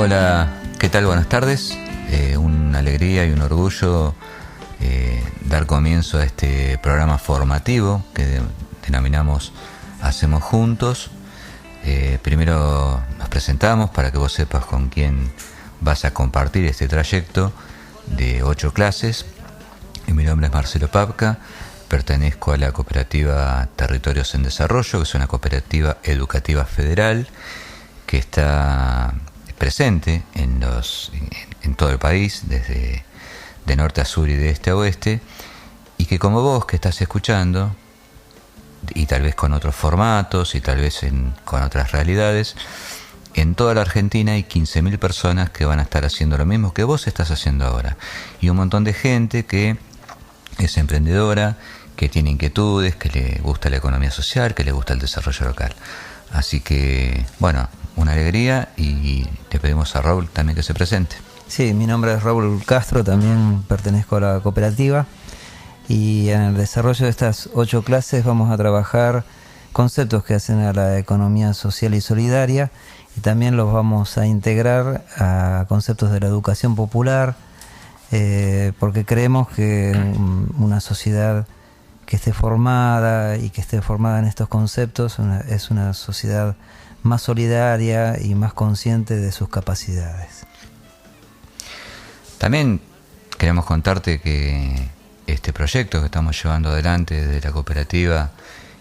Hola, ¿qué tal? Buenas tardes. Una alegría y un orgullo dar comienzo a este programa formativo que denominamos Hacemos Juntos. Primero nos presentamos para que vos sepas con quién vas a compartir este trayecto de 8 clases. Mi nombre es Marcelo Papka, pertenezco a la cooperativa Territorios en Desarrollo, que es una cooperativa educativa federal que está presente en todo el país, desde de norte a sur y de este a oeste, y que como vos que estás escuchando, y tal vez con otros formatos y tal vez con otras realidades, en toda la Argentina hay 15.000 personas que van a estar haciendo lo mismo que vos estás haciendo ahora, y un montón de gente que es emprendedora, que tiene inquietudes, que le gusta la economía social, que le gusta el desarrollo local. Así que, bueno, una alegría, y le pedimos a Raúl también que se presente. Sí, mi nombre es Raúl Castro, también pertenezco a la cooperativa, y en el desarrollo de estas 8 clases vamos a trabajar conceptos que hacen a la economía social y solidaria, y también los vamos a integrar a conceptos de la educación popular, porque creemos que una sociedad que esté formada y que esté formada en estos conceptos es una sociedad más solidaria y más consciente de sus capacidades. También queremos contarte que este proyecto que estamos llevando adelante desde la cooperativa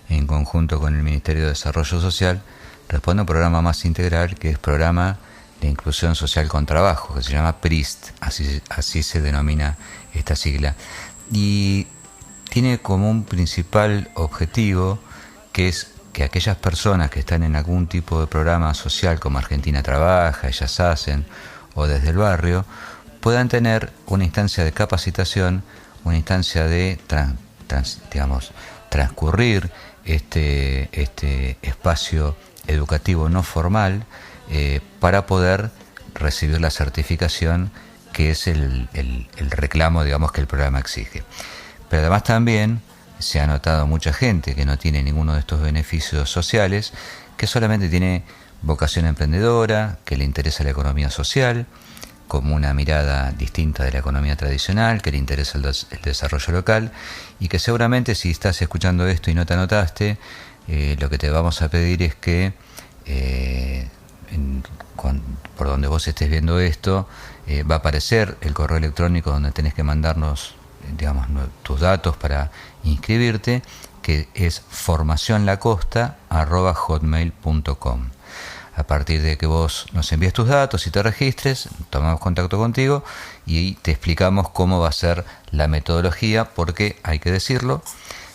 en conjunto con el Ministerio de Desarrollo Social responde a un programa más integral, que es Programa de Inclusión Social con Trabajo, que se llama PRIST, así se denomina esta sigla, y tiene como un principal objetivo que es que aquellas personas que están en algún tipo de programa social como Argentina Trabaja, Ellas Hacen o Desde el Barrio, puedan tener una instancia de capacitación, una instancia de transcurrir este espacio educativo no formal para poder recibir la certificación que es el reclamo, digamos, que el programa exige. Pero además también se ha notado mucha gente que no tiene ninguno de estos beneficios sociales, que solamente tiene vocación emprendedora, que le interesa la economía social, como una mirada distinta de la economía tradicional, que le interesa el desarrollo local, y que seguramente, si estás escuchando esto y no te anotaste, lo que te vamos a pedir es que por donde vos estés viendo esto, va a aparecer el correo electrónico donde tenés que mandarnos, digamos, tus datos para inscribirte, que es formacionlacosta@hotmail.com. A partir de que vos nos envíes tus datos y te registres, tomamos contacto contigo y te explicamos cómo va a ser la metodología, porque hay que decirlo,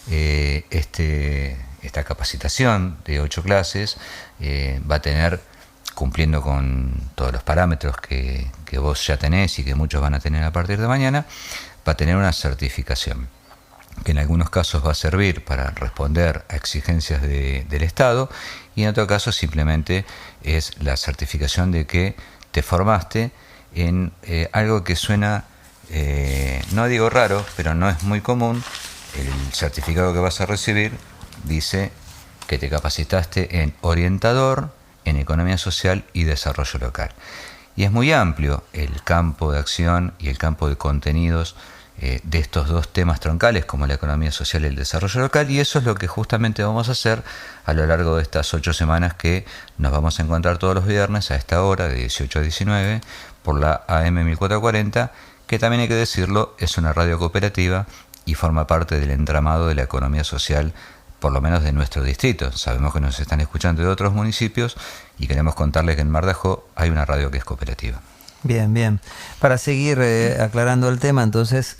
esta capacitación de 8 clases va a tener, cumpliendo con todos los parámetros que vos ya tenés y que muchos van a tener a partir de mañana, va a tener una certificación que en algunos casos va a servir para responder a exigencias del Estado, y en otro caso simplemente es la certificación de que te formaste en algo que suena, no digo raro, pero no es muy común. El certificado que vas a recibir dice que te capacitaste en orientador en economía social y desarrollo local. Y es muy amplio el campo de acción y el campo de contenidos de estos dos temas troncales, como la economía social y el desarrollo local, y eso es lo que justamente vamos a hacer a lo largo de estas 8 semanas, que nos vamos a encontrar todos los viernes a esta hora de 18 a 19 por la AM 1440, que también hay que decirlo, es una radio cooperativa y forma parte del entramado de la economía social, por lo menos de nuestro distrito. Sabemos que nos están escuchando de otros municipios y queremos contarles que en Mar de Ajó hay una radio que es cooperativa. Bien, bien. Para seguir aclarando el tema, entonces,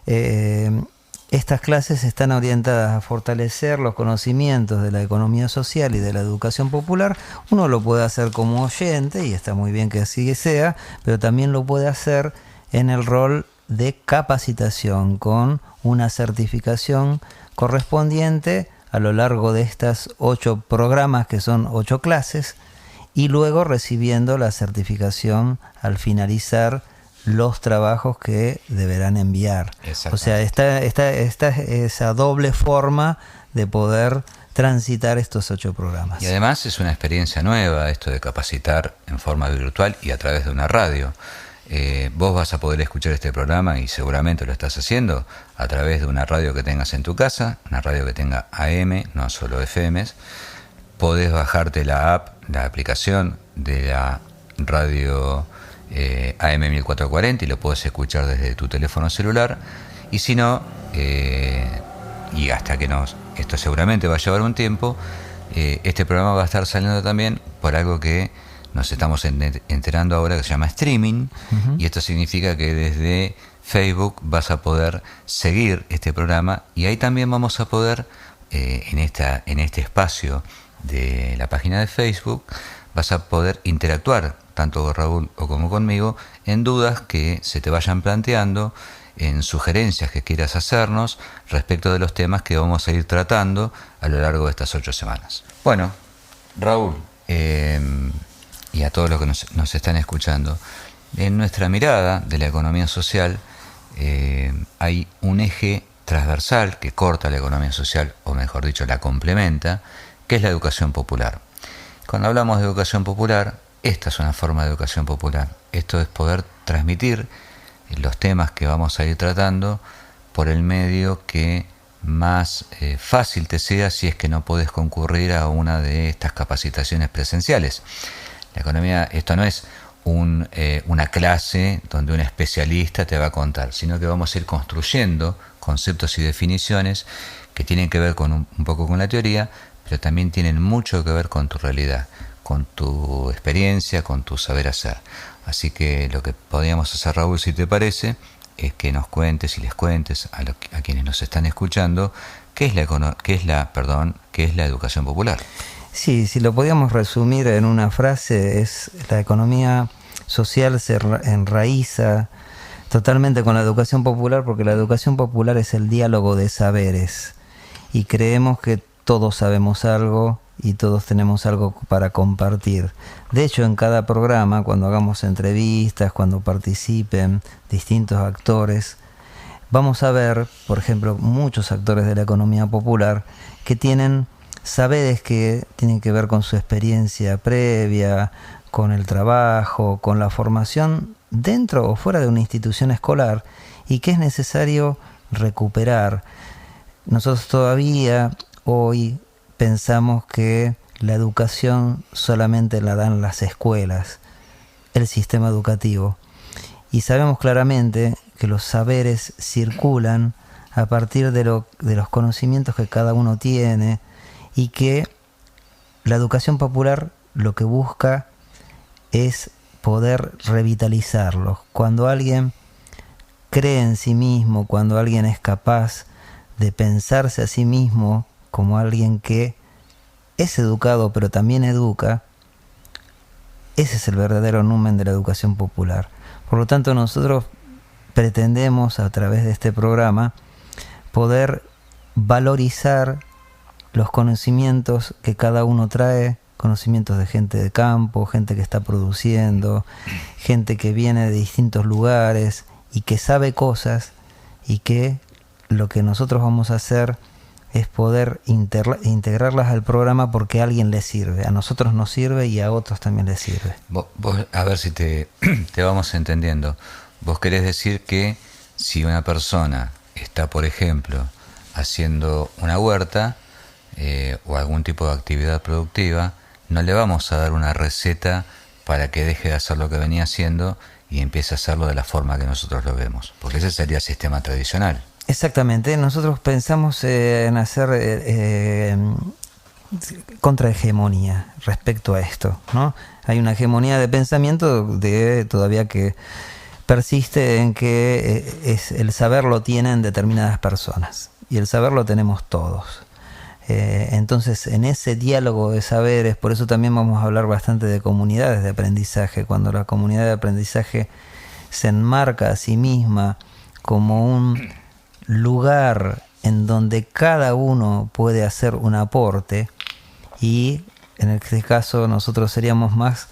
estas clases están orientadas a fortalecer los conocimientos de la economía social y de la educación popular. Uno lo puede hacer como oyente, y está muy bien que así sea, pero también lo puede hacer en el rol de capacitación, con una certificación correspondiente a lo largo de estas 8 programas, que son 8 clases, y luego recibiendo la certificación al finalizar los trabajos que deberán enviar. O sea, está esa doble forma de poder transitar estos 8 programas. Y además es una experiencia nueva esto de capacitar en forma virtual y a través de una radio. Vos vas a poder escuchar este programa, y seguramente lo estás haciendo, a través de una radio que tengas en tu casa, una radio que tenga AM, no solo FMs. Podés bajarte la app, la aplicación de la radio AM 1440 y lo podés escuchar desde tu teléfono celular. Y si no, y hasta que esto seguramente va a llevar un tiempo, este programa va a estar saliendo también por algo que nos estamos enterando ahora, que se llama streaming. Y esto significa que desde Facebook vas a poder seguir este programa, y ahí también vamos a poder, en este espacio de la página de Facebook, vas a poder interactuar tanto con Raúl o como conmigo en dudas que se te vayan planteando, en sugerencias que quieras hacernos respecto de los temas que vamos a ir tratando a lo largo de estas 8 semanas. Bueno, Raúl, y a todos los que nos están escuchando, en nuestra mirada de la economía social hay un eje transversal que corta la economía social, o mejor dicho, la complementa, que es la educación popular. Cuando hablamos de educación popular, esta es una forma de educación popular. Esto es poder transmitir los temas que vamos a ir tratando por el medio que más fácil te sea, si es que no podés concurrir a una de estas capacitaciones presenciales. La economía, esto no es una clase donde un especialista te va a contar, sino que vamos a ir construyendo conceptos y definiciones que tienen que ver con un poco con la teoría, pero también tienen mucho que ver con tu realidad, con tu experiencia, con tu saber hacer. Así que lo que podríamos hacer, Raúl, si te parece, es que nos cuentes y les cuentes a quienes nos están escuchando qué es la educación popular. Sí, si lo podíamos resumir en una frase, es la economía social se enraiza totalmente con la educación popular, porque la educación popular es el diálogo de saberes, y creemos que todos sabemos algo y todos tenemos algo para compartir. De hecho, en cada programa, cuando hagamos entrevistas, cuando participen distintos actores, vamos a ver, por ejemplo, muchos actores de la economía popular que tienen saberes que tienen que ver con su experiencia previa, con el trabajo, con la formación dentro o fuera de una institución escolar, y que es necesario recuperar. Nosotros todavía hoy pensamos que la educación solamente la dan las escuelas, el sistema educativo, y sabemos claramente que los saberes circulan a partir de los conocimientos que cada uno tiene, y que la educación popular lo que busca es poder revitalizarlos. Cuando alguien cree en sí mismo, cuando alguien es capaz de pensarse a sí mismo como alguien que es educado pero también educa, ese es el verdadero numen de la educación popular. Por lo tanto, nosotros pretendemos, a través de este programa, poder valorizar los conocimientos que cada uno trae, conocimientos de gente de campo, gente que está produciendo, gente que viene de distintos lugares y que sabe cosas, y que lo que nosotros vamos a hacer es poder integrarlas al programa, porque a alguien le sirve, a nosotros nos sirve y a otros también les sirve. Vos, a ver si te vamos entendiendo. Vos querés decir que si una persona está, por ejemplo, haciendo una huerta o algún tipo de actividad productiva, no le vamos a dar una receta para que deje de hacer lo que venía haciendo y empiece a hacerlo de la forma que nosotros lo vemos, porque ese sería el sistema tradicional. Exactamente, nosotros pensamos en hacer contrahegemonía respecto a esto, ¿no? Hay una hegemonía de pensamiento todavía que persiste en que el saber lo tienen determinadas personas, y el saber lo tenemos todos. Entonces, en ese diálogo de saberes, por eso también vamos a hablar bastante de comunidades de aprendizaje, cuando la comunidad de aprendizaje se enmarca a sí misma como un lugar en donde cada uno puede hacer un aporte, y en este caso nosotros seríamos más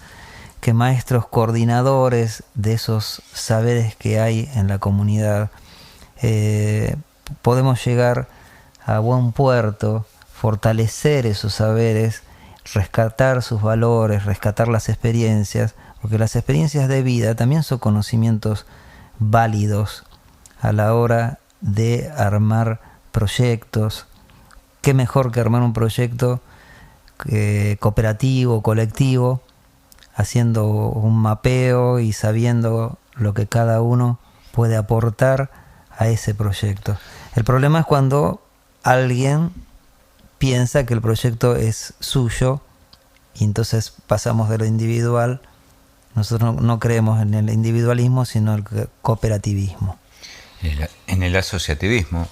que maestros coordinadores de esos saberes que hay en la comunidad, podemos llegar a buen puerto fortalecer esos saberes, rescatar sus valores, rescatar las experiencias, porque las experiencias de vida también son conocimientos válidos a la hora de armar proyectos. Qué mejor que armar un proyecto cooperativo, colectivo, haciendo un mapeo y sabiendo lo que cada uno puede aportar a ese proyecto. El problema es cuando alguien piensa que el proyecto es suyo y entonces pasamos de lo individual. Nosotros no creemos en el individualismo, sino en el cooperativismo. En el asociativismo,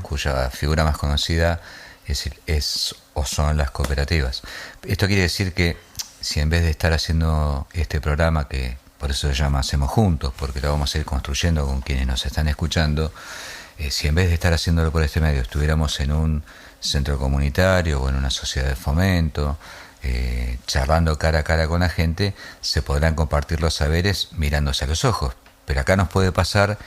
cuya figura más conocida es o son las cooperativas. Esto quiere decir que si en vez de estar haciendo este programa, que por eso se llama Hacemos Juntos, porque lo vamos a ir construyendo con quienes nos están escuchando, si en vez de estar haciéndolo por este medio estuviéramos en un centro comunitario o en una sociedad de fomento, charlando cara a cara con la gente, se podrán compartir los saberes mirándose a los ojos. Pero acá nos puede pasar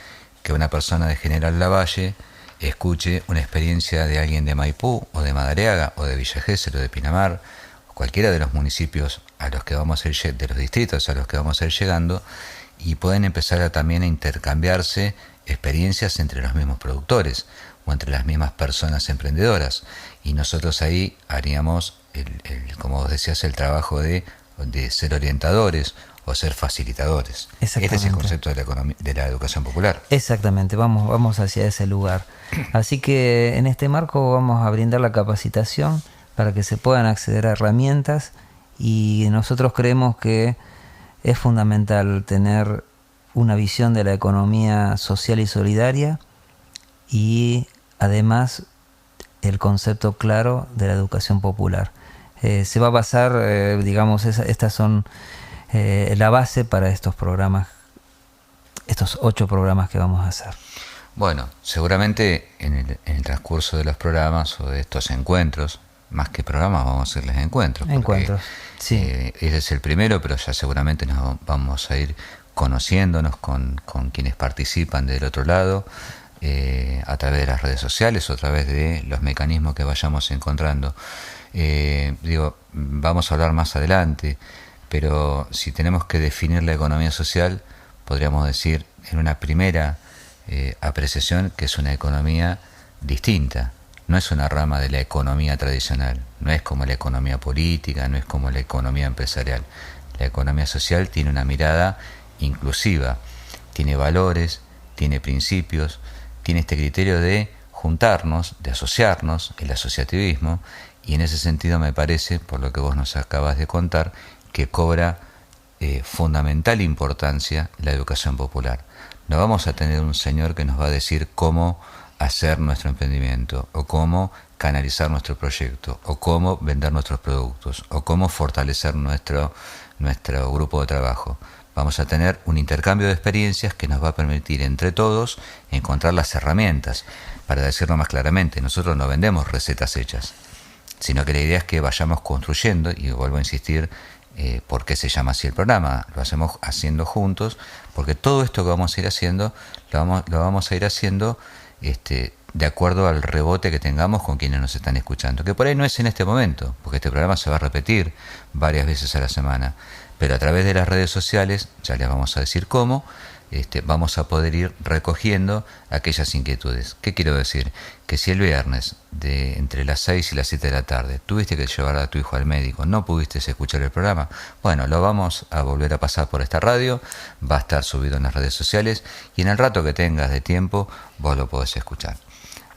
que una persona de General Lavalle escuche una experiencia de alguien de Maipú o de Madariaga o de Villa Gesell o de Pinamar, o cualquiera de los municipios a los que vamos a ir, de los distritos a los que vamos a ir llegando, y pueden empezar también a intercambiarse experiencias entre los mismos productores o entre las mismas personas emprendedoras, y nosotros ahí haríamos como vos decías, el trabajo de ser orientadores o ser facilitadores. Este es el concepto de la educación popular. Exactamente, vamos hacia ese lugar. Así que en este marco vamos a brindar la capacitación para que se puedan acceder a herramientas, y nosotros creemos que es fundamental tener una visión de la economía social y solidaria, y además el concepto claro de la educación popular. Se va a basar, digamos, estas son la base para estos programas, estos 8 programas que vamos a hacer. Bueno, seguramente en el transcurso de los programas o de estos encuentros, más que programas vamos a hacerles encuentros. Encuentros, sí. Ese es el primero, pero ya seguramente nos vamos a ir conociéndonos con quienes participan del otro lado, a través de las redes sociales o a través de los mecanismos que vayamos encontrando. Vamos a hablar más adelante, pero si tenemos que definir la economía social, podríamos decir en una primera apreciación que es una economía distinta. No es una rama de la economía tradicional, no es como la economía política, no es como la economía empresarial. La economía social tiene una mirada inclusiva, tiene valores, tiene principios, tiene este criterio de juntarnos, de asociarnos, el asociativismo, y en ese sentido me parece, por lo que vos nos acabas de contar, que cobra fundamental importancia la educación popular. No vamos a tener un señor que nos va a decir cómo hacer nuestro emprendimiento, o cómo canalizar nuestro proyecto, o cómo vender nuestros productos, o cómo fortalecer nuestro grupo de trabajo. Vamos a tener un intercambio de experiencias que nos va a permitir entre todos encontrar las herramientas. Para decirlo más claramente, nosotros no vendemos recetas hechas, sino que la idea es que vayamos construyendo, y vuelvo a insistir, ¿por qué se llama así el programa? Lo hacemos haciendo juntos, porque todo esto que vamos a ir haciendo, lo vamos a ir haciendo de acuerdo al rebote que tengamos con quienes nos están escuchando, que por ahí no es en este momento, porque este programa se va a repetir varias veces a la semana, pero a través de las redes sociales, ya les vamos a decir cómo, vamos a poder ir recogiendo aquellas inquietudes. ¿Qué quiero decir? Que si el viernes entre las 6 y las 7 de la tarde tuviste que llevar a tu hijo al médico, no pudiste escuchar el programa, bueno, lo vamos a volver a pasar por esta radio, va a estar subido en las redes sociales, y en el rato que tengas de tiempo vos lo podés escuchar.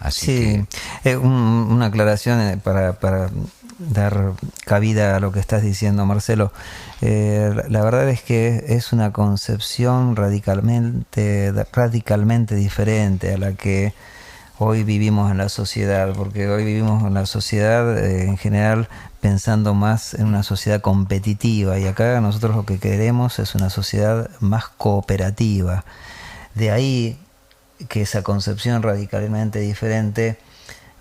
Así sí, que una aclaración para dar cabida a lo que estás diciendo, Marcelo. La verdad es que es una concepción radicalmente diferente a la que hoy vivimos en la sociedad, porque hoy vivimos en la sociedad en general pensando más en una sociedad competitiva, y acá nosotros lo que queremos es una sociedad más cooperativa. De ahí que esa concepción radicalmente diferente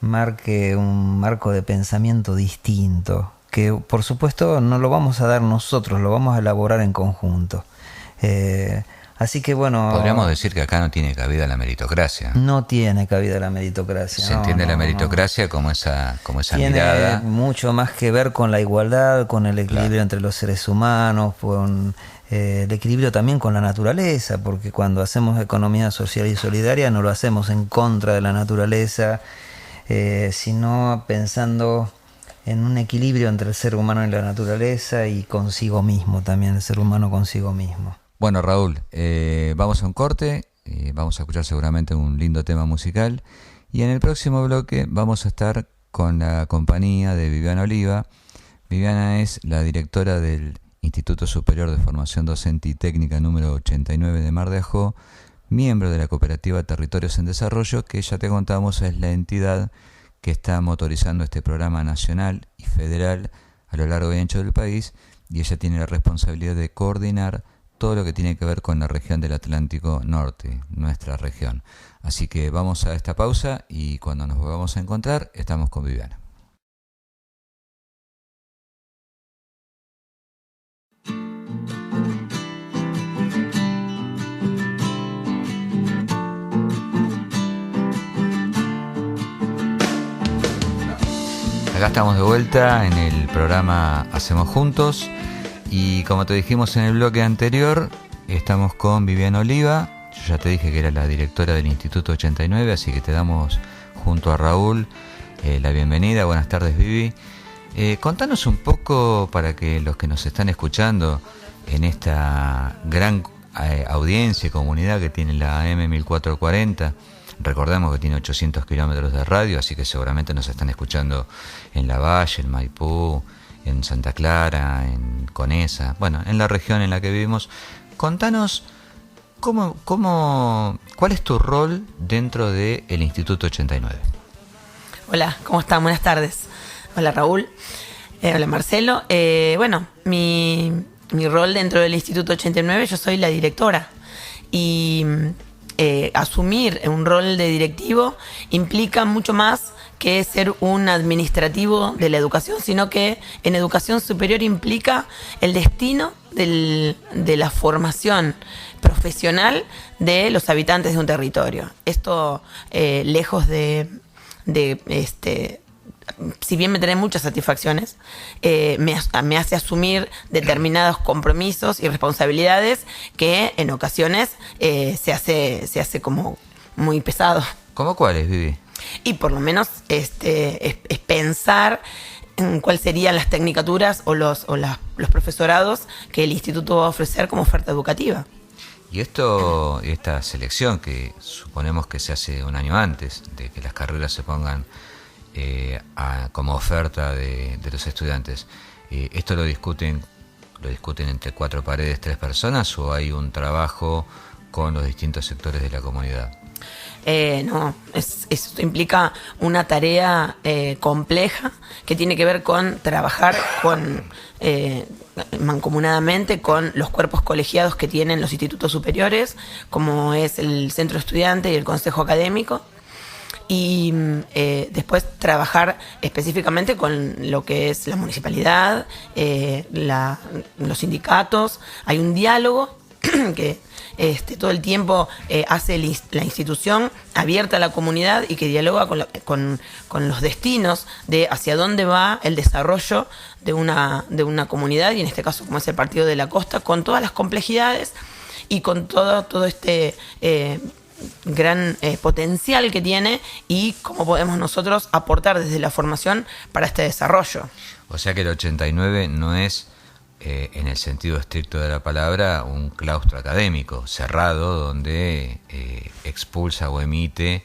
marque un marco de pensamiento distinto, que por supuesto no lo vamos a dar nosotros, lo vamos a elaborar en conjunto. Así que bueno... Podríamos decir que acá no tiene cabida la meritocracia. No tiene cabida la meritocracia. Se entiende la meritocracia como esa tiene mirada. Mucho más que ver con la igualdad, con el equilibrio entre los seres humanos, con el equilibrio también con la naturaleza, porque cuando hacemos economía social y solidaria no lo hacemos en contra de la naturaleza, sino pensando en un equilibrio entre el ser humano y la naturaleza y consigo mismo también, el ser humano consigo mismo. Bueno, Raúl, vamos a un corte, vamos a escuchar seguramente un lindo tema musical y en el próximo bloque vamos a estar con la compañía de Viviana Oliva. Viviana es la directora del Instituto Superior de Formación Docente y Técnica número 89 de Mar de Ajó, miembro de la cooperativa Territorios en Desarrollo, que ya te contamos es la entidad que está motorizando este programa nacional y federal a lo largo y ancho del país, y ella tiene la responsabilidad de coordinar todo lo que tiene que ver con la región del Atlántico Norte, nuestra región. Así que vamos a esta pausa y cuando nos volvamos a encontrar estamos con Viviana. Acá estamos de vuelta en el programa Hacemos Juntos y como te dijimos en el bloque anterior, estamos con Viviana Oliva. Yo ya te dije que era la directora del Instituto 89, así que te damos junto a Raúl la bienvenida. Buenas tardes, Vivi. Contanos un poco para que los que nos están escuchando en esta gran audiencia y comunidad que tiene la AM 1440. Recordemos que tiene 800 kilómetros de radio, así que seguramente nos están escuchando en La Valle, en Maipú, en Santa Clara, en Conesa, bueno, en la región en la que vivimos. Contanos cuál es tu rol dentro del Instituto 89. Hola, ¿cómo están? Buenas tardes. Hola Raúl, hola Marcelo. Bueno, mi rol dentro del Instituto 89, yo soy la directora y asumir un rol de directivo implica mucho más que ser un administrativo de la educación, sino que en educación superior implica el destino de la formación profesional de los habitantes de un territorio. Esto, lejos si bien me trae muchas satisfacciones, me hace asumir determinados compromisos y responsabilidades que en ocasiones se hace como muy pesado. ¿Cómo cuáles, Vivi? Y por lo menos es pensar en cuáles serían las tecnicaturas o los profesorados que el instituto va a ofrecer como oferta educativa. Y esta selección que suponemos que se hace un año antes de que las carreras se pongan como oferta de los estudiantes, ¿esto lo discuten entre cuatro paredes, 3 personas, o hay un trabajo con los distintos sectores de la comunidad? No, esto implica una tarea compleja que tiene que ver con trabajar mancomunadamente con los cuerpos colegiados que tienen los institutos superiores, como es el centro estudiante y el consejo académico, y después trabajar específicamente con lo que es la municipalidad, los sindicatos. Hay un diálogo que todo el tiempo hace la institución abierta a la comunidad y que dialoga con los destinos de hacia dónde va el desarrollo de una comunidad, y en este caso como es el Partido de la Costa, con todas las complejidades y con todo este gran potencial que tiene y cómo podemos nosotros aportar desde la formación para este desarrollo. O sea que el 89 no es, en el sentido estricto de la palabra, un claustro académico cerrado donde expulsa o emite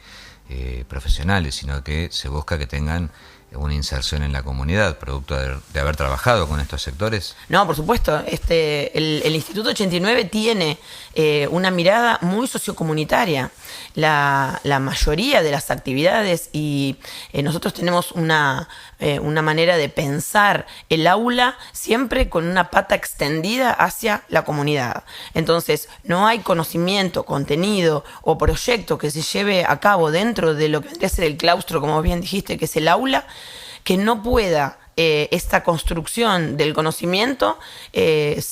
profesionales, sino que se busca que tengan una inserción en la comunidad, producto de haber trabajado con estos sectores. No, por supuesto. El Instituto 89 tiene una mirada muy sociocomunitaria. La mayoría de las actividades, y nosotros tenemos una manera de pensar el aula siempre con una pata extendida hacia la comunidad. Entonces, no hay conocimiento, contenido o proyecto que se lleve a cabo dentro de lo que vendría a ser el claustro, como bien dijiste, que es el aula, que no pueda esta construcción del conocimiento que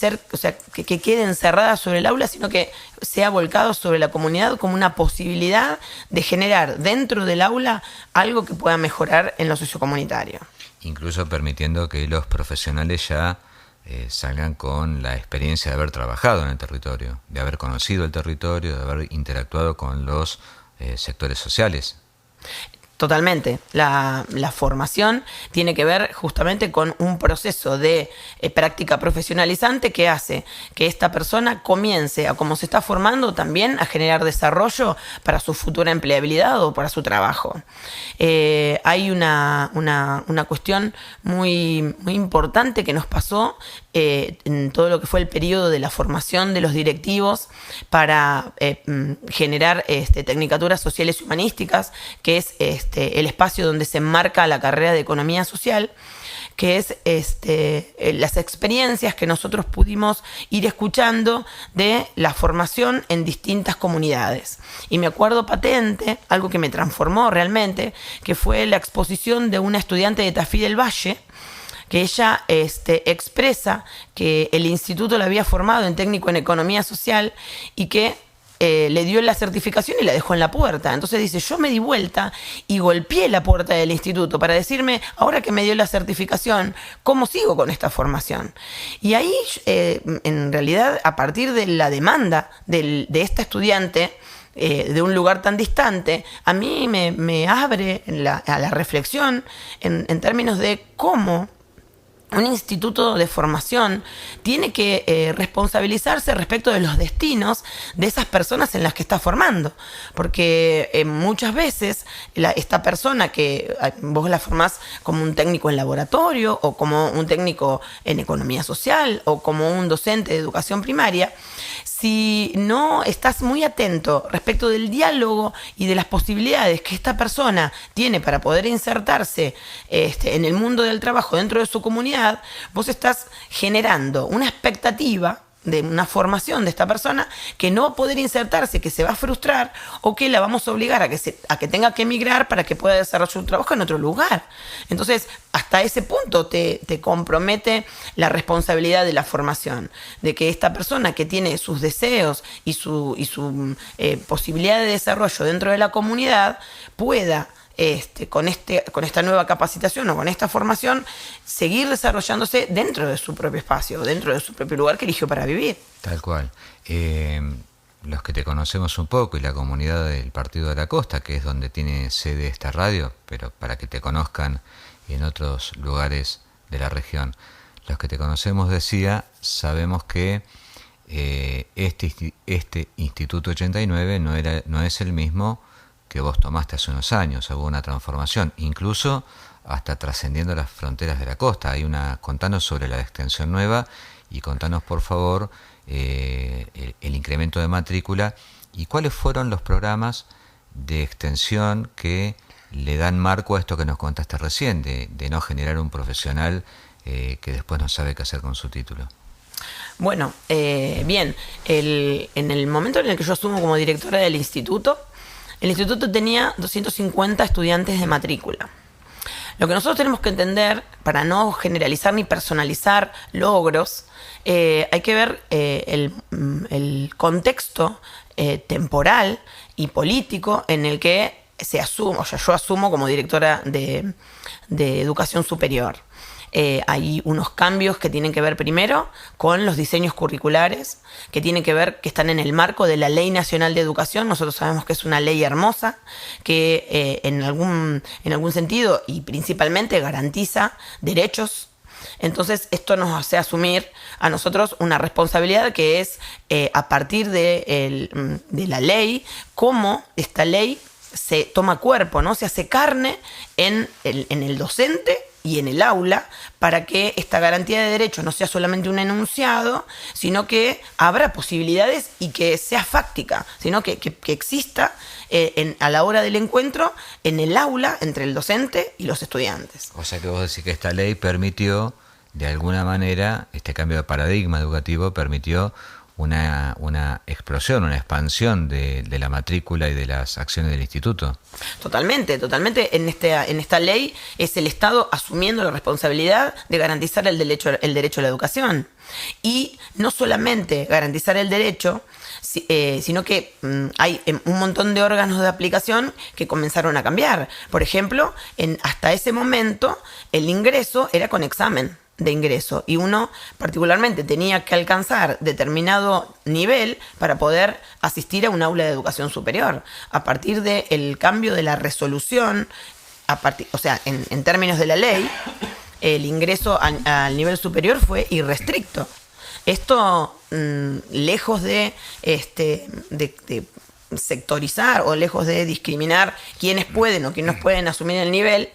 quede encerrada sobre el aula, sino que sea volcado sobre la comunidad como una posibilidad de generar dentro del aula algo que pueda mejorar en lo sociocomunitario. Incluso permitiendo que los profesionales ya salgan con la experiencia de haber trabajado en el territorio, de haber conocido el territorio, de haber interactuado con los sectores sociales. Totalmente. La formación tiene que ver justamente con un proceso de práctica profesionalizante que hace que esta persona comience, a como se está formando, también a generar desarrollo para su futura empleabilidad o para su trabajo. Hay una cuestión muy, muy importante que nos pasó en todo lo que fue el periodo de la formación de los directivos para generar tecnicaturas sociales y humanísticas, que es el espacio donde se enmarca la carrera de economía social, que es las experiencias que nosotros pudimos ir escuchando de la formación en distintas comunidades. Y me acuerdo patente, algo que me transformó realmente, que fue la exposición de una estudiante de Tafí del Valle, que ella expresa que el instituto la había formado en técnico en economía social y que le dio la certificación y la dejó en la puerta. Entonces dice, yo me di vuelta y golpeé la puerta del instituto para decirme, ahora que me dio la certificación, ¿cómo sigo con esta formación? Y ahí, en realidad, a partir de la demanda de esta estudiante, de un lugar tan distante, a mí me abre a la reflexión en términos de cómo un instituto de formación tiene que responsabilizarse respecto de los destinos de esas personas en las que está formando. Porque muchas veces esta persona que vos la formás como un técnico en laboratorio o como un técnico en economía social o como un docente de educación primaria, si no estás muy atento respecto del diálogo y de las posibilidades que esta persona tiene para poder insertarse en el mundo del trabajo dentro de su comunidad, vos estás generando una expectativa de una formación de esta persona que no va a poder insertarse, que se va a frustrar o que la vamos a obligar a que tenga que emigrar para que pueda desarrollar su trabajo en otro lugar. Entonces, hasta ese punto te compromete la responsabilidad de la formación, de que esta persona que tiene sus deseos y su posibilidad de desarrollo dentro de la comunidad pueda con esta nueva capacitación o con esta formación, seguir desarrollándose dentro de su propio espacio, dentro de su propio lugar que eligió para vivir. Tal cual. Los que te conocemos un poco y la comunidad del Partido de la Costa, que es donde tiene sede esta radio, pero para que te conozcan en otros lugares de la región, los que te conocemos, sabemos que este Instituto 89 no es el mismo que vos tomaste hace unos años. Hubo una transformación, incluso hasta trascendiendo las fronteras de la costa. Contanos sobre la extensión nueva y contanos, por favor, el incremento de matrícula y cuáles fueron los programas de extensión que le dan marco a esto que nos contaste recién, de no generar un profesional que después no sabe qué hacer con su título. Bueno, bien, en el momento en el que yo asumo como directora del instituto, el instituto tenía 250 estudiantes de matrícula. Lo que nosotros tenemos que entender, para no generalizar ni personalizar logros, hay que ver el contexto temporal y político en el que yo asumo como directora de educación superior. Hay unos cambios que tienen que ver primero con los diseños curriculares, que tienen que ver, que están en el marco de la Ley Nacional de Educación. Nosotros sabemos que es una ley hermosa, que en algún sentido y principalmente garantiza derechos. Entonces esto nos hace asumir a nosotros una responsabilidad que es, a partir de la ley, cómo esta ley se toma cuerpo, ¿no? Se hace carne en el docente y en el aula, para que esta garantía de derechos no sea solamente un enunciado, sino que abra posibilidades y que sea fáctica, sino que exista a la hora del encuentro en el aula entre el docente y los estudiantes. O sea que vos decís que esta ley permitió, de alguna manera, este cambio de paradigma educativo permitió una explosión, una expansión de la matrícula y de las acciones del instituto. Totalmente. En esta ley es el Estado asumiendo la responsabilidad de garantizar el derecho a la educación. Y no solamente garantizar el derecho, sino que hay un montón de órganos de aplicación que comenzaron a cambiar. Por ejemplo, hasta ese momento el ingreso era con examen de ingreso y uno particularmente tenía que alcanzar determinado nivel para poder asistir a un aula de educación superior. A partir del cambio de la resolución, en términos de la ley, el ingreso al nivel superior fue irrestricto. Esto, lejos de sectorizar o lejos de discriminar quiénes pueden o quiénes no pueden asumir el nivel,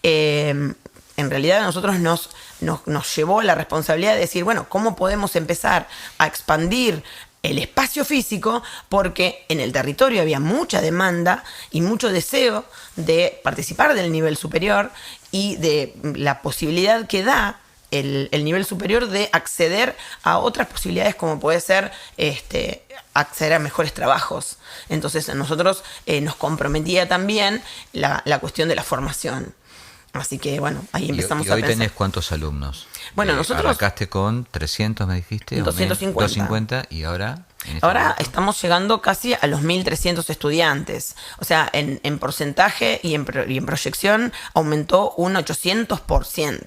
en realidad a nosotros nos llevó a la responsabilidad de decir, bueno, ¿cómo podemos empezar a expandir el espacio físico? Porque en el territorio había mucha demanda y mucho deseo de participar del nivel superior y de la posibilidad que da el nivel superior de acceder a otras posibilidades como puede ser acceder a mejores trabajos. Entonces a nosotros nos comprometía también la cuestión de la formación. Así que bueno, ahí empezamos a pensar. ¿Y hoy tenés cuántos alumnos? Bueno, nosotros arrancaste con 300, me dijiste. 250. 250 y ahora... Ahora estamos llegando casi a los 1.300 estudiantes. O sea, en porcentaje y en proyección aumentó un 800%.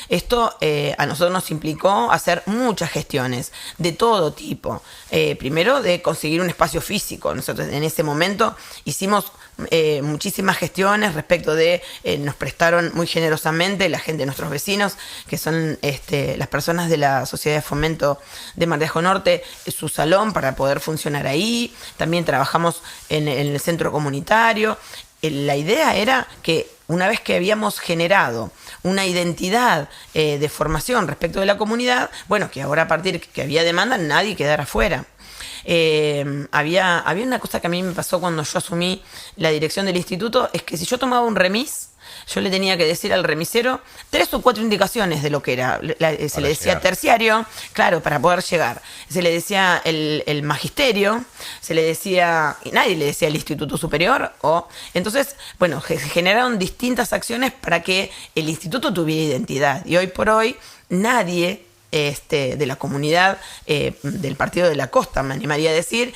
Esto a nosotros nos implicó hacer muchas gestiones de todo tipo. Primero, de conseguir un espacio físico. Nosotros en ese momento hicimos muchísimas gestiones respecto de... nos prestaron muy generosamente la gente, nuestros vecinos, que son las personas de la Sociedad de Fomento de Mar de Ajó Norte, su salón para poder funcionar ahí. También trabajamos en el centro comunitario. La idea era que una vez que habíamos generado una identidad de formación respecto de la comunidad, bueno, que ahora a partir que había demanda, nadie quedara fuera. Había una cosa que a mí me pasó cuando yo asumí la dirección del instituto, es que si yo tomaba un remis, yo le tenía que decir al remisero 3 o 4 indicaciones de lo que era. Se le decía terciario, claro, para poder llegar. Se le decía el magisterio, se le decía, y nadie le decía el instituto superior. Entonces, bueno, se generaron distintas acciones para que el instituto tuviera identidad. Y hoy por hoy, nadie de la comunidad del Partido de la Costa, me animaría a decir,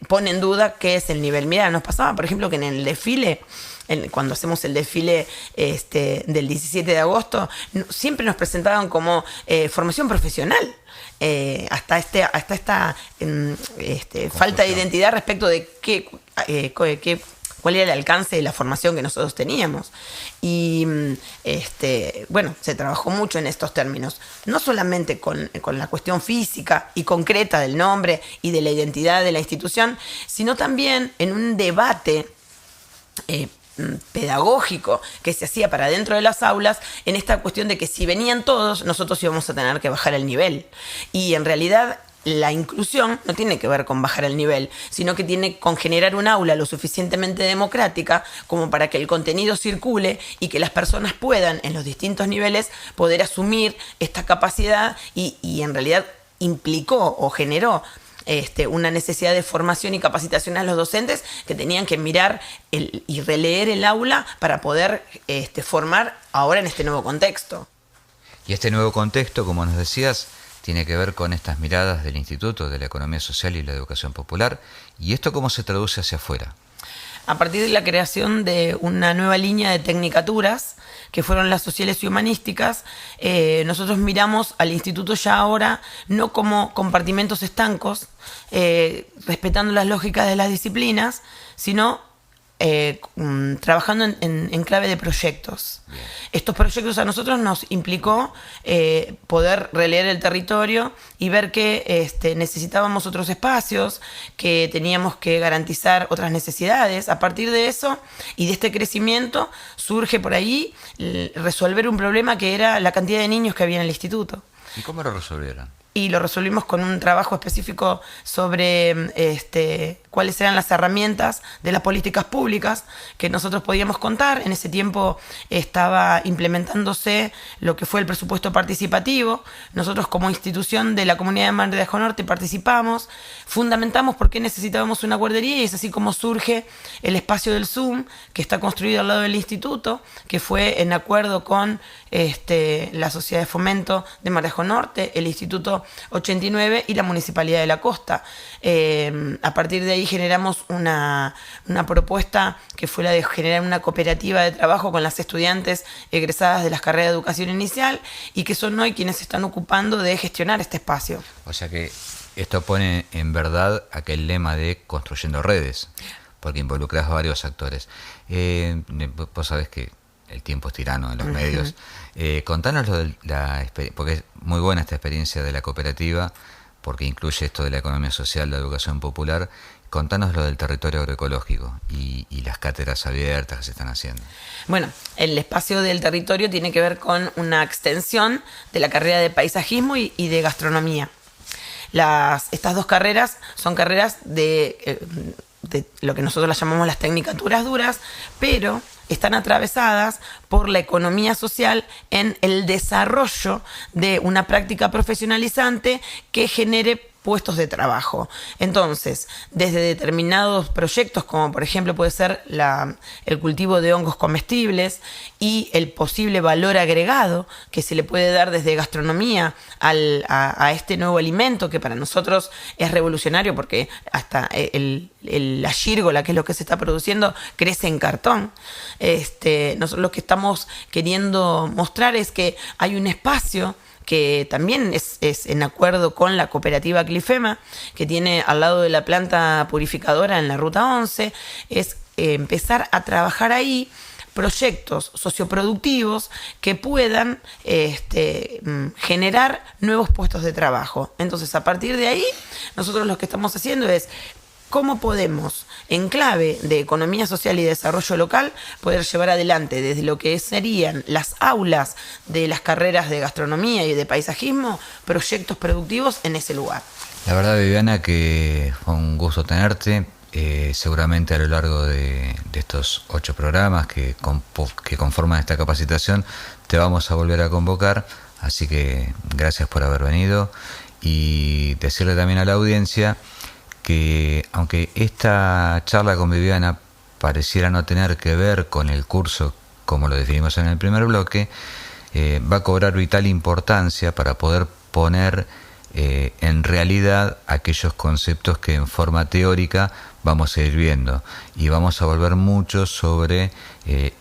pone en duda qué es el nivel. Mirá, nos pasaba, por ejemplo, que en el desfile, cuando hacemos el desfile del 17 de agosto, siempre nos presentaban como formación profesional. Hasta esta falta de identidad respecto de cuál era el alcance de la formación que nosotros teníamos. Y bueno, se trabajó mucho en estos términos, no solamente con la cuestión física y concreta del nombre y de la identidad de la institución, sino también en un debate pedagógico que se hacía para dentro de las aulas, en esta cuestión de que si venían todos, nosotros íbamos a tener que bajar el nivel. Y en realidad la inclusión no tiene que ver con bajar el nivel, sino que tiene con generar un aula lo suficientemente democrática como para que el contenido circule y que las personas puedan, en los distintos niveles, poder asumir esta capacidad y en realidad implicó o generó una necesidad de formación y capacitación a los docentes que tenían que mirar y releer el aula para poder formar ahora en este nuevo contexto. Y este nuevo contexto, como nos decías, tiene que ver con estas miradas del Instituto de la Economía Social y la Educación Popular. ¿Y esto cómo se traduce hacia afuera? A partir de la creación de una nueva línea de tecnicaturas, que fueron las sociales y humanísticas, nosotros miramos al instituto ya ahora no como compartimentos estancos, respetando las lógicas de las disciplinas, sino trabajando en clave de proyectos. Bien. Estos proyectos a nosotros nos implicó poder releer el territorio y ver que necesitábamos otros espacios, que teníamos que garantizar otras necesidades. A partir de eso y de este crecimiento surge por ahí resolver un problema que era la cantidad de niños que había en el instituto. ¿Y cómo lo resolvieron? Y lo resolvimos con un trabajo específico sobre cuáles eran las herramientas de las políticas públicas que nosotros podíamos contar. En ese tiempo estaba implementándose lo que fue el presupuesto participativo. Nosotros como institución de la comunidad de Mar de Ajó Norte participamos, fundamentamos por qué necesitábamos una guardería y es así como surge el espacio del Zoom, que está construido al lado del instituto, que fue en acuerdo con la Sociedad de Fomento de Mar de Ajó Norte, el Instituto 89 y la Municipalidad de la Costa. A partir de ahí generamos una propuesta que fue la de generar una cooperativa de trabajo con las estudiantes egresadas de las carreras de educación inicial y que son hoy quienes se están ocupando de gestionar este espacio. O sea que esto pone en verdad aquel lema de construyendo redes, porque involucras a varios actores. Vos sabés que el tiempo es tirano en los medios. Contanos lo de porque es muy buena esta experiencia de la cooperativa, porque incluye esto de la economía social, la educación popular. Contanos lo del territorio agroecológico y las cátedras abiertas que se están haciendo. Bueno, el espacio del territorio tiene que ver con una extensión de la carrera de paisajismo y de gastronomía. Estas dos carreras son carreras de lo que nosotros las llamamos las tecnicaturas duras, pero están atravesadas por la economía social en el desarrollo de una práctica profesionalizante que genere puestos de trabajo. Entonces, desde determinados proyectos, como por ejemplo puede ser el cultivo de hongos comestibles y el posible valor agregado que se le puede dar desde gastronomía a este nuevo alimento que para nosotros es revolucionario porque hasta la gírgola, que es lo que se está produciendo, crece en cartón. Nosotros lo que estamos queriendo mostrar es que hay un espacio que también es en acuerdo con la cooperativa Clifema, que tiene al lado de la planta purificadora en la Ruta 11, es empezar a trabajar ahí proyectos socioproductivos que puedan generar nuevos puestos de trabajo. Entonces, a partir de ahí, nosotros lo que estamos haciendo es cómo podemos, en clave de economía social y desarrollo local, poder llevar adelante desde lo que serían las aulas de las carreras de gastronomía y de paisajismo, proyectos productivos en ese lugar. La verdad, Viviana, que fue un gusto tenerte. Seguramente a lo largo de estos 8 programas que conforman esta capacitación te vamos a volver a convocar, así que gracias por haber venido y decirle también a la audiencia que aunque esta charla con Viviana pareciera no tener que ver con el curso como lo definimos en el primer bloque, va a cobrar vital importancia para poder poner en realidad aquellos conceptos que en forma teórica vamos a ir viendo y vamos a volver mucho sobre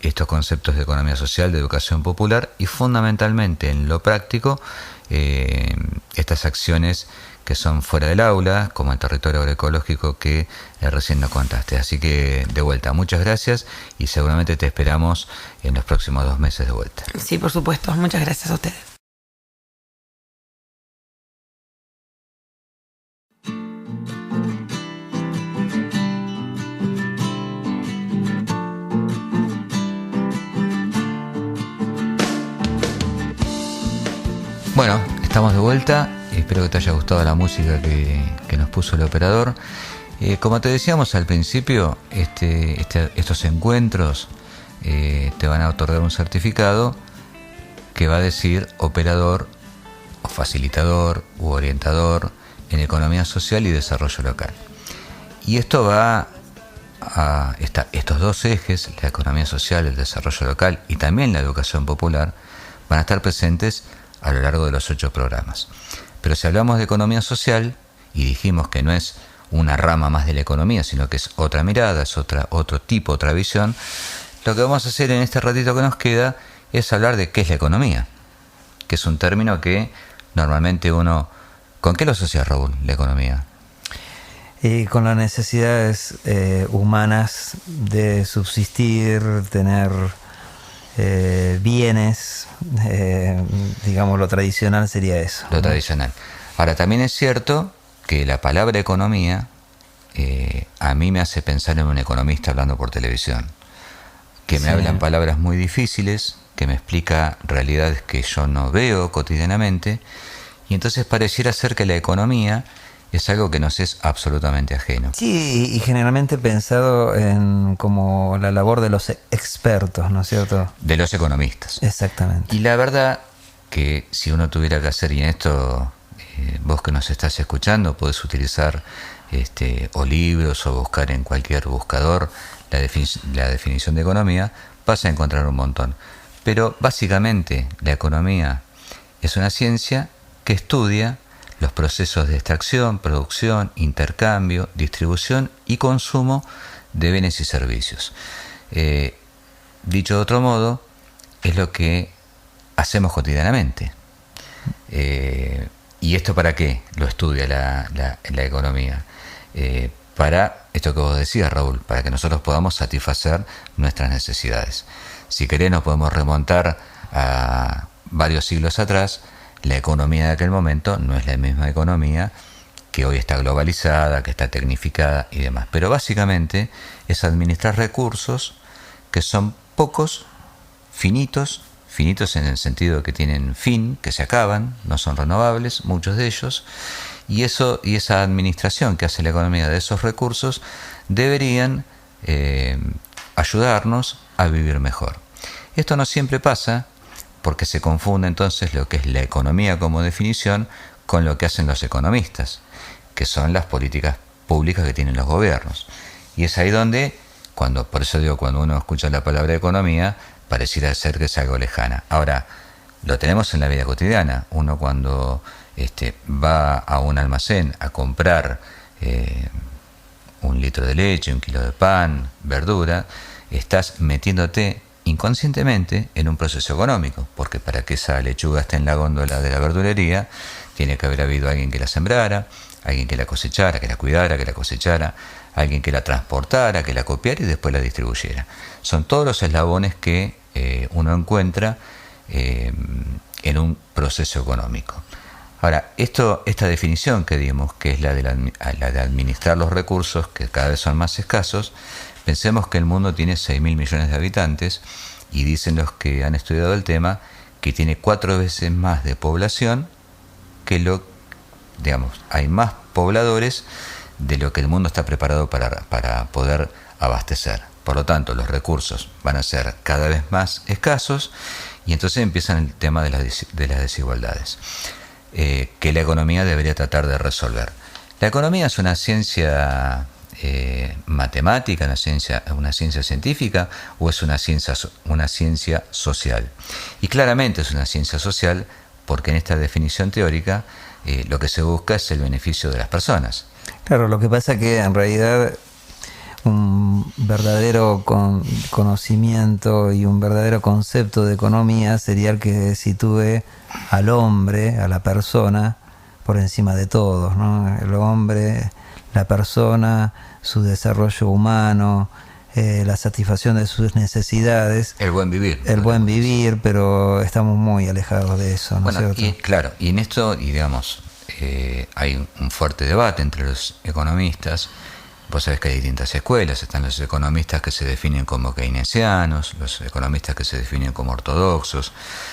estos conceptos de economía social, de educación popular y fundamentalmente en lo práctico estas acciones que son fuera del aula, como el territorio agroecológico que recién nos contaste. Así que, de vuelta, muchas gracias y seguramente te esperamos en los próximos 2 meses de vuelta. Sí, por supuesto. Muchas gracias a ustedes. Bueno, estamos de vuelta. Espero que te haya gustado la música que nos puso el operador. Como te decíamos al principio, estos encuentros te van a otorgar un certificado que va a decir operador o facilitador u orientador en economía social y desarrollo local. Y esto va a estos 2 ejes, la economía social, el desarrollo local y también la educación popular, van a estar presentes a lo largo de los 8 programas. Pero si hablamos de economía social, y dijimos que no es una rama más de la economía, sino que es otra mirada, es otro tipo, otra visión, lo que vamos a hacer en este ratito que nos queda es hablar de qué es la economía, que es un término que normalmente uno... ¿Con qué lo asocia, Raúl, la economía? Con las necesidades humanas de subsistir, tener bienes, digamos lo tradicional sería eso. Lo tradicional. Ahora, también es cierto que la palabra economía a mí me hace pensar en un economista hablando por televisión, que me hablan palabras muy difíciles, que me explica realidades que yo no veo cotidianamente Y entonces pareciera ser que la economía es algo que nos es absolutamente ajeno. Sí, y generalmente pensado en como la labor de los expertos, ¿no es cierto? De los economistas. Exactamente. Y la verdad que si uno tuviera que hacer, y en esto vos que nos estás escuchando podés utilizar o libros o buscar en cualquier buscador la definición de economía, vas a encontrar un montón. Pero básicamente la economía es una ciencia que estudia los procesos de extracción, producción, intercambio, distribución y consumo de bienes y servicios. Dicho de otro modo, es lo que hacemos cotidianamente. ¿Y esto para qué lo estudia la economía? Para esto que vos decías, Raúl, para que nosotros podamos satisfacer nuestras necesidades. Si querés, nos podemos remontar a varios siglos atrás. La economía de aquel momento no es la misma economía que hoy está globalizada, que está tecnificada y demás. Pero básicamente es administrar recursos que son pocos, finitos en el sentido de que tienen fin, que se acaban, no son renovables, muchos de ellos, y esa administración que hace la economía de esos recursos deberían ayudarnos a vivir mejor. Esto no siempre pasa, porque se confunde entonces lo que es la economía como definición con lo que hacen los economistas, que son las políticas públicas que tienen los gobiernos. Y es ahí donde, por eso digo, cuando uno escucha la palabra economía, pareciera ser que es algo lejana. Ahora, lo tenemos en la vida cotidiana. Uno cuando va a un almacén a comprar 1 litro de leche, 1 kilo de pan, verdura, estás metiéndote inconscientemente en un proceso económico, porque para que esa lechuga esté en la góndola de la verdulería tiene que haber habido alguien que la sembrara, alguien que la cosechara, que la cuidara, que la cosechara, alguien que la transportara, que la copiara y después la distribuyera. Son todos los eslabones que uno encuentra en un proceso económico. Ahora, esta definición que dimos, que es la de administrar los recursos, que cada vez son más escasos, pensemos que el mundo tiene 6.000 millones de habitantes y dicen los que han estudiado el tema que tiene 4 veces más de población que hay más pobladores de lo que el mundo está preparado para poder abastecer. Por lo tanto, los recursos van a ser cada vez más escasos y entonces empiezan el tema de las desigualdades, que la economía debería tratar de resolver. La economía es una ciencia matemática, una ciencia científica, o es una ciencia social. Y claramente es una ciencia social porque en esta definición teórica lo que se busca es el beneficio de las personas. Claro, lo que pasa es que en realidad un verdadero conocimiento y un verdadero concepto de economía sería el que sitúe al hombre, a la persona, por encima de todos, ¿no? El hombre, la persona, su desarrollo humano, la satisfacción de sus necesidades. El buen vivir. El buen vivir, pero estamos muy alejados de eso, ¿no es cierto? Y en esto, hay un fuerte debate entre los economistas. Vos sabés que hay distintas escuelas, están los economistas que se definen como keynesianos, los economistas que se definen como ortodoxos.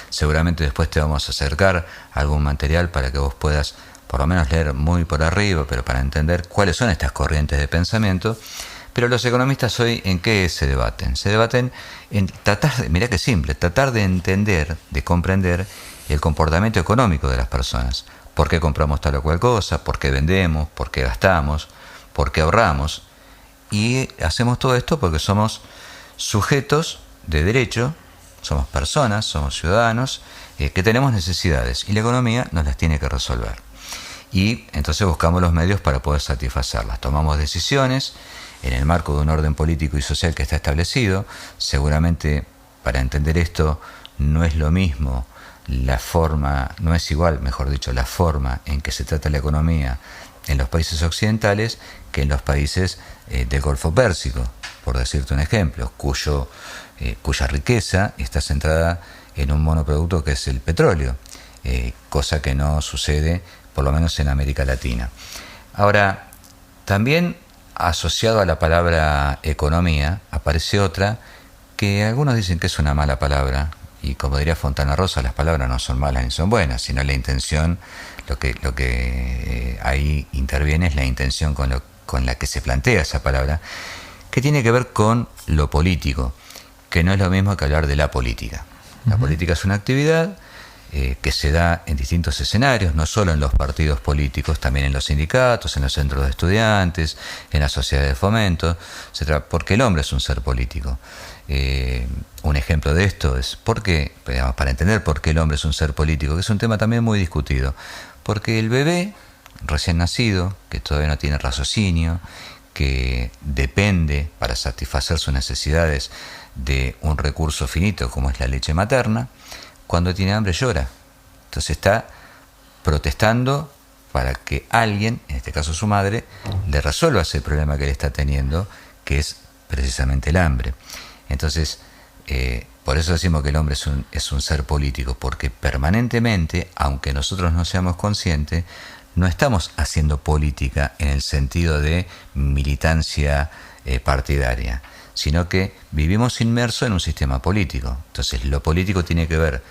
Seguramente después te vamos a acercar algún material para que vos puedas por lo menos leer muy por arriba, pero para entender cuáles son estas corrientes de pensamiento. Pero los economistas hoy, ¿en qué se debaten? Se debaten en mirá qué simple, tratar de entender, de comprender el comportamiento económico de las personas. ¿Por qué compramos tal o cual cosa? ¿Por qué vendemos? ¿Por qué gastamos? ¿Por qué ahorramos? Y hacemos todo esto porque somos sujetos de derecho, somos personas, somos ciudadanos, que tenemos necesidades y la economía nos las tiene que resolver. Y entonces buscamos los medios para poder satisfacerlas. Tomamos decisiones en el marco de un orden político y social que está establecido. Seguramente para entender esto no es lo mismo no es igual, mejor dicho, la forma en que se trata la economía en los países occidentales que en los países del Golfo Pérsico, por decirte un ejemplo, cuya riqueza está centrada en un monoproducto que es el petróleo, cosa que no sucede por lo menos en América Latina. Ahora, también asociado a la palabra economía aparece otra que algunos dicen que es una mala palabra, y como diría Fontana Rosa, las palabras no son malas ni son buenas, sino la intención, lo que ahí interviene es la intención con la que se plantea esa palabra, que tiene que ver con lo político, que no es lo mismo que hablar de la política. La política es una actividad que se da en distintos escenarios, no solo en los partidos políticos, también en los sindicatos, en los centros de estudiantes, en las sociedades de fomento, etcétera, porque el hombre es un ser político. Un ejemplo de esto es para entender por qué el hombre es un ser político, que es un tema también muy discutido, porque el bebé recién nacido, que todavía no tiene raciocinio, que depende para satisfacer sus necesidades de un recurso finito como es la leche materna, cuando tiene hambre llora. Entonces está protestando para que alguien, en este caso su madre, le resuelva ese problema que él está teniendo, que es precisamente el hambre. Entonces, por eso decimos que el hombre es un ser político, porque permanentemente, aunque nosotros no seamos conscientes, no estamos haciendo política en el sentido de militancia partidaria, sino que vivimos inmersos en un sistema político. Entonces, lo político tiene que ver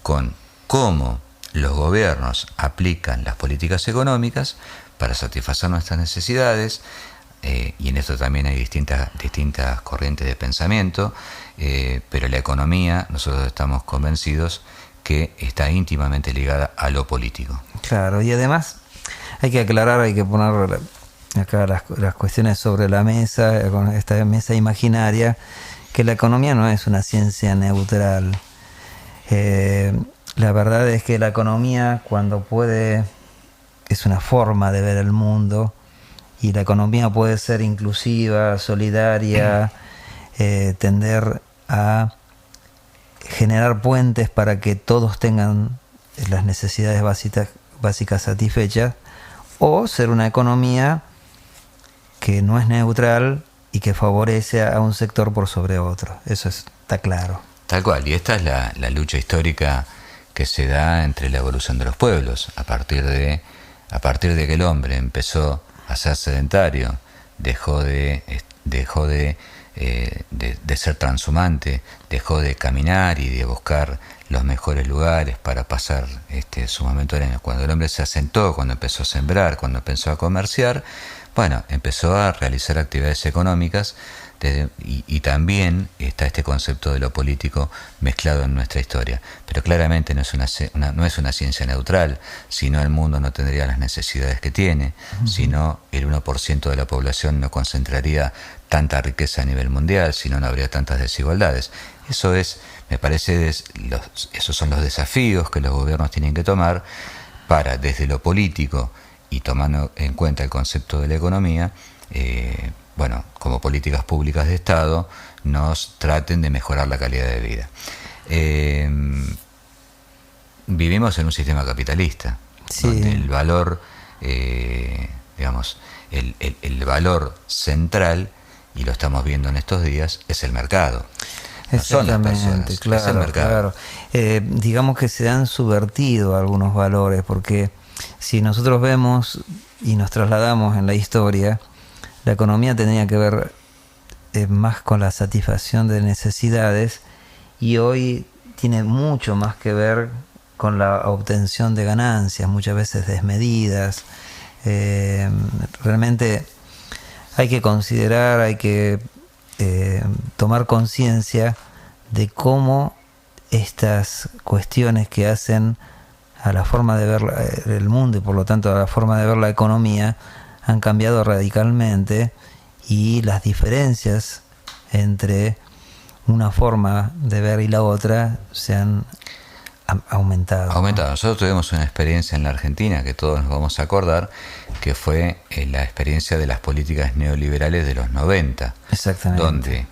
con cómo los gobiernos aplican las políticas económicas para satisfacer nuestras necesidades, y en esto también hay distintas corrientes de pensamiento, pero la economía, nosotros estamos convencidos que está íntimamente ligada a lo político. Claro, y además hay que aclarar, hay que poner acá las cuestiones sobre la mesa, con esta mesa imaginaria, que la economía no es una ciencia neutral. La verdad es que la economía, cuando puede, es una forma de ver el mundo, y la economía puede ser inclusiva, solidaria, tender a generar puentes para que todos tengan las necesidades básicas satisfechas, o ser una economía que no es neutral y que favorece a un sector por sobre otro. Eso está claro. Tal cual, y esta es la lucha histórica que se da entre la evolución de los pueblos, a partir de que el hombre empezó a ser sedentario, dejó de ser transhumante, dejó de caminar y de buscar los mejores lugares para pasar su momento de año. Cuando el hombre se asentó, cuando empezó a sembrar, cuando empezó a comerciar, bueno, empezó a realizar actividades económicas, y también está este concepto de lo político mezclado en nuestra historia. Pero claramente no es una ciencia neutral, si no el mundo no tendría las necesidades que tiene, si no el 1% de la población no concentraría tanta riqueza a nivel mundial, si no habría tantas desigualdades. Eso es, me parece, esos son los desafíos que los gobiernos tienen que tomar para, desde lo político y tomando en cuenta el concepto de la economía, como políticas públicas de Estado, nos traten de mejorar la calidad de vida. Vivimos en un sistema capitalista, sí, donde el valor, el valor central, y lo estamos viendo en estos días, es el mercado. No son las personas, claro, es el mercado. Claro. Digamos que se han subvertido algunos valores, porque si nosotros vemos y nos trasladamos en la historia, la economía tenía que ver más con la satisfacción de necesidades, y hoy tiene mucho más que ver con la obtención de ganancias, muchas veces desmedidas. Realmente hay que considerar, hay que tomar conciencia de cómo estas cuestiones que hacen a la forma de ver el mundo y por lo tanto a la forma de ver la economía han cambiado radicalmente, y las diferencias entre una forma de ver y la otra se han aumentado. Nosotros tuvimos una experiencia en la Argentina que todos nos vamos a acordar, que fue la experiencia de las políticas neoliberales de los 90. Exactamente. Donde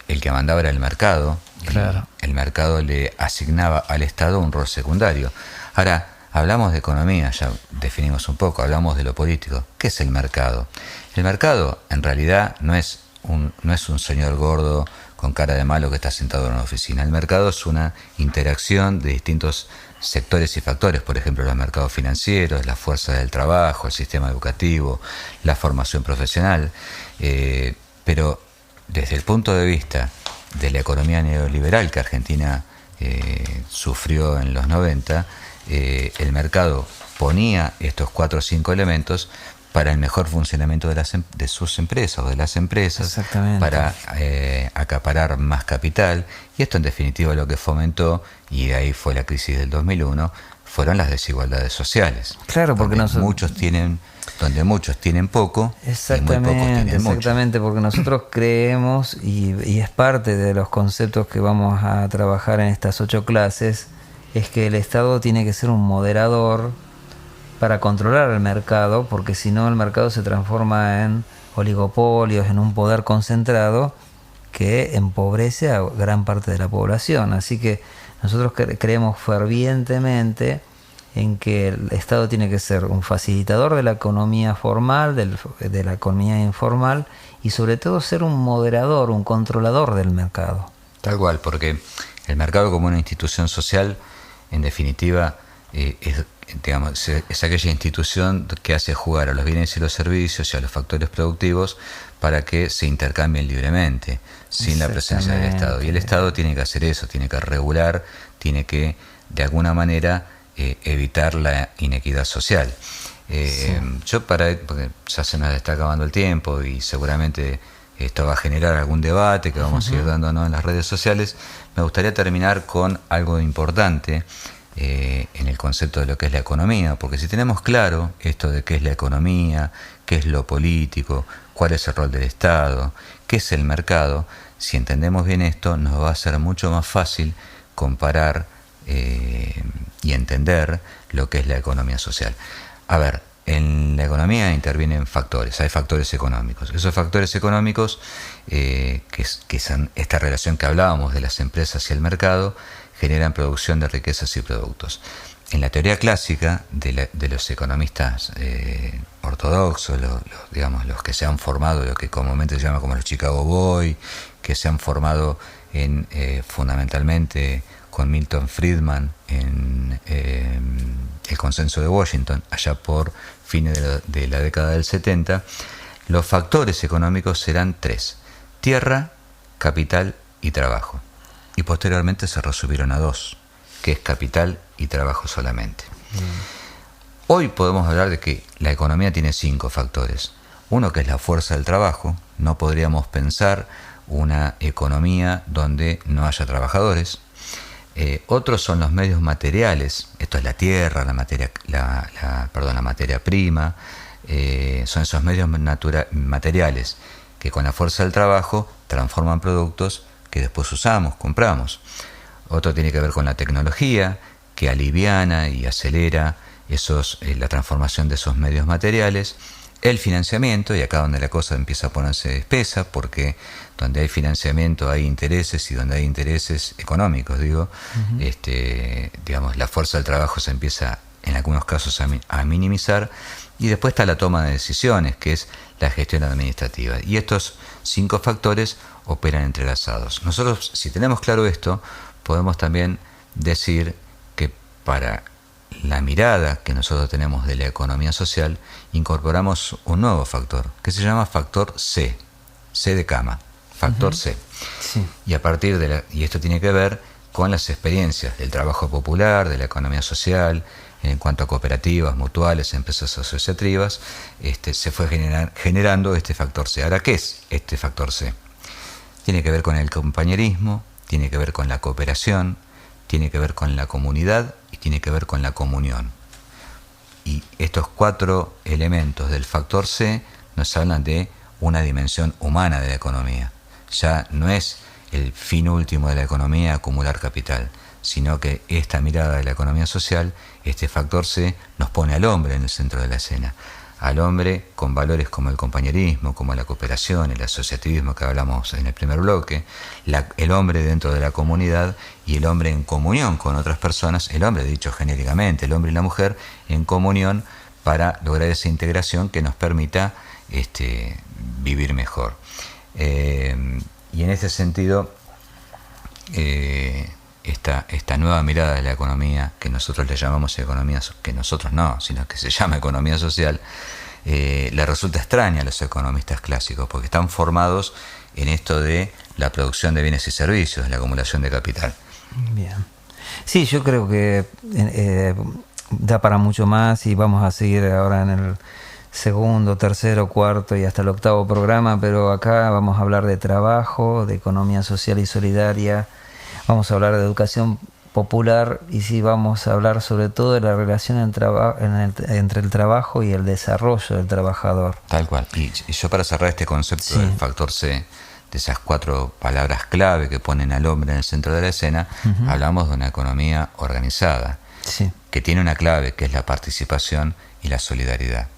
el que mandaba era el mercado. Claro. El mercado le asignaba al Estado un rol secundario. Ahora, hablamos de economía, ya definimos un poco, hablamos de lo político. ¿Qué es el mercado? El mercado en realidad no es un señor gordo con cara de malo que está sentado en una oficina. El mercado es una interacción de distintos sectores y factores, por ejemplo, los mercados financieros, la fuerza del trabajo, el sistema educativo, la formación profesional. Pero desde el punto de vista de la economía neoliberal que Argentina sufrió en los 90, el mercado ponía estos 4 o 5 elementos para el mejor funcionamiento de sus empresas o de las empresas, para acaparar más capital, y esto en definitiva lo que fomentó, y de ahí fue la crisis del 2001, fueron las desigualdades sociales. Claro, porque donde muchos tienen poco y muy pocos tienen mucho. Exactamente, porque nosotros creemos, y es parte de los conceptos que vamos a trabajar en estas 8 clases, es que el Estado tiene que ser un moderador para controlar el mercado, porque si no el mercado se transforma en oligopolios, en un poder concentrado que empobrece a gran parte de la población. Así que nosotros creemos fervientemente en que el Estado tiene que ser un facilitador de la economía formal, de la economía informal, y sobre todo ser un moderador, un controlador del mercado. Tal cual, porque el mercado como una institución social, en definitiva, es aquella institución que hace jugar a los bienes y los servicios y a los factores productivos para que se intercambien libremente, sin la presencia del Estado. Y el Estado tiene que hacer eso, tiene que regular, tiene que, de alguna manera, evitar la inequidad social. Porque ya se nos está acabando el tiempo y seguramente esto va a generar algún debate que vamos a ir dándonos en las redes sociales, me gustaría terminar con algo importante en el concepto de lo que es la economía, porque si tenemos claro esto de qué es la economía, qué es lo político, cuál es el rol del Estado, qué es el mercado, si entendemos bien esto, nos va a ser mucho más fácil comparar y entender lo que es la economía social. A ver, en la economía intervienen factores, hay factores económicos. Esos factores económicos, que son esta relación que hablábamos de las empresas y el mercado, generan producción de riquezas y productos. En la teoría clásica de los economistas ortodoxos, los que se han formado, lo que comúnmente se llama como los Chicago Boys, que se han formado fundamentalmente con Milton Friedman en el Consenso de Washington, allá por fines de la década del 70, los factores económicos serán 3: tierra, capital y trabajo. Y posteriormente se resumieron a 2, que es capital y trabajo solamente. Hoy podemos hablar de que la economía tiene 5 factores. Uno, que es la fuerza del trabajo. No podríamos pensar una economía donde no haya trabajadores. Otros son los medios materiales. Esto es la tierra, la materia prima. Son esos medios materiales que con la fuerza del trabajo transforman productos que después usamos, compramos. Otro tiene que ver con la tecnología, que aliviana y acelera la transformación de esos medios materiales. El financiamiento, y acá donde la cosa empieza a ponerse espesa, porque donde hay financiamiento hay intereses, y donde hay intereses económicos, la fuerza del trabajo se empieza en algunos casos a minimizar. Y después está la toma de decisiones, que es la gestión administrativa. Y estos 5 factores operan entrelazados. Nosotros, si tenemos claro esto, podemos también decir que para la mirada que nosotros tenemos de la economía social, incorporamos un nuevo factor, que se llama factor C de cama, factor C. Sí. Y a partir y esto tiene que ver con las experiencias del trabajo popular, de la economía social, en cuanto a cooperativas, mutuales, empresas asociativas, se fue generando este factor C. Ahora, ¿qué es este factor C? Tiene que ver con el compañerismo, tiene que ver con la cooperación, tiene que ver con la comunidad y tiene que ver con la comunión. Y estos 4 elementos del factor C nos hablan de una dimensión humana de la economía. Ya no es el fin último de la economía acumular capital, sino que esta mirada de la economía social, este factor C, nos pone al hombre en el centro de la escena. Al hombre con valores como el compañerismo, como la cooperación, el asociativismo que hablamos en el primer bloque, el hombre dentro de la comunidad y el hombre en comunión con otras personas, el hombre dicho genéricamente, el hombre y la mujer en comunión para lograr esa integración que nos permita vivir mejor. Y en ese sentido, esta nueva mirada de la economía, que nosotros le llamamos economía, que nosotros no, sino que se llama economía social, le resulta extraña a los economistas clásicos, porque están formados en esto de la producción de bienes y servicios, la acumulación de capital. Bien. Sí, yo creo que da para mucho más y vamos a seguir ahora en el segundo, tercero, cuarto y hasta el octavo programa, pero acá vamos a hablar de trabajo, de economía social y solidaria, vamos a hablar de educación popular y sí vamos a hablar sobre todo de la relación entre el trabajo y el desarrollo del trabajador. Tal cual. Y yo para cerrar este concepto del factor C, de esas 4 palabras clave que ponen al hombre en el centro de la escena, hablamos de una economía organizada, que tiene una clave que es la participación y la solidaridad.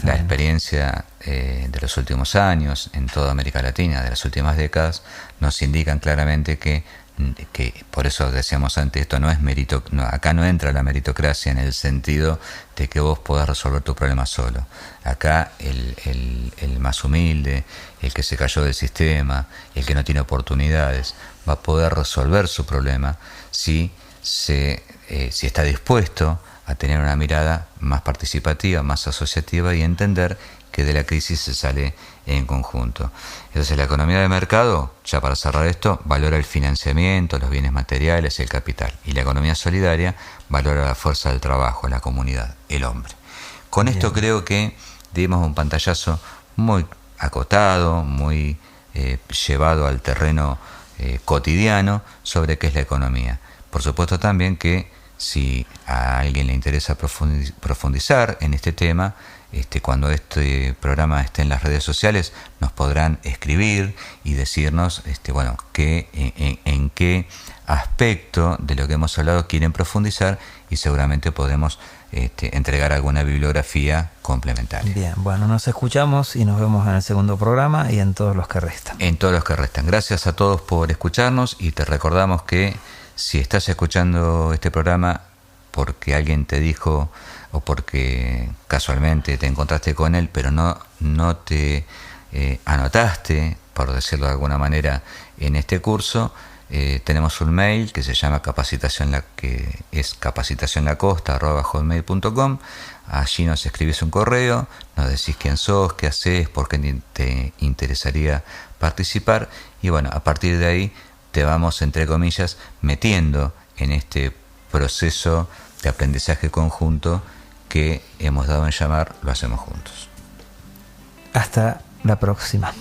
La experiencia de los últimos años en toda América Latina, de las últimas décadas, nos indican claramente que por eso decíamos antes, esto no es acá no entra la meritocracia en el sentido de que vos podás resolver tu problema solo. Acá el más humilde, el que se cayó del sistema, el que no tiene oportunidades, va a poder resolver su problema si está dispuesto a tener una mirada más participativa, más asociativa y entender que de la crisis se sale en conjunto. Entonces la economía de mercado, ya para cerrar esto, valora el financiamiento, los bienes materiales, el capital. Y la economía solidaria valora la fuerza del trabajo, la comunidad, el hombre. Con esto creo que dimos un pantallazo muy acotado, muy llevado al terreno cotidiano sobre qué es la economía. Por supuesto también que si a alguien le interesa profundizar en este tema, cuando este programa esté en las redes sociales, nos podrán escribir y decirnos en qué aspecto de lo que hemos hablado quieren profundizar y seguramente podremos entregar alguna bibliografía complementaria. Bien, bueno, nos escuchamos y nos vemos en el segundo programa y en todos los que restan. En todos los que restan. Gracias a todos por escucharnos y te recordamos que si estás escuchando este programa porque alguien te dijo o porque casualmente te encontraste con él, pero no te anotaste, por decirlo de alguna manera, en este curso, tenemos un mail que se llama capacitacionlacosta@hotmail.com. Allí nos escribís un correo, nos decís quién sos, qué haces, por qué te interesaría participar y bueno, a partir de ahí te vamos, entre comillas, metiendo en este proceso de aprendizaje conjunto que hemos dado en llamar Lo Hacemos Juntos. Hasta la próxima.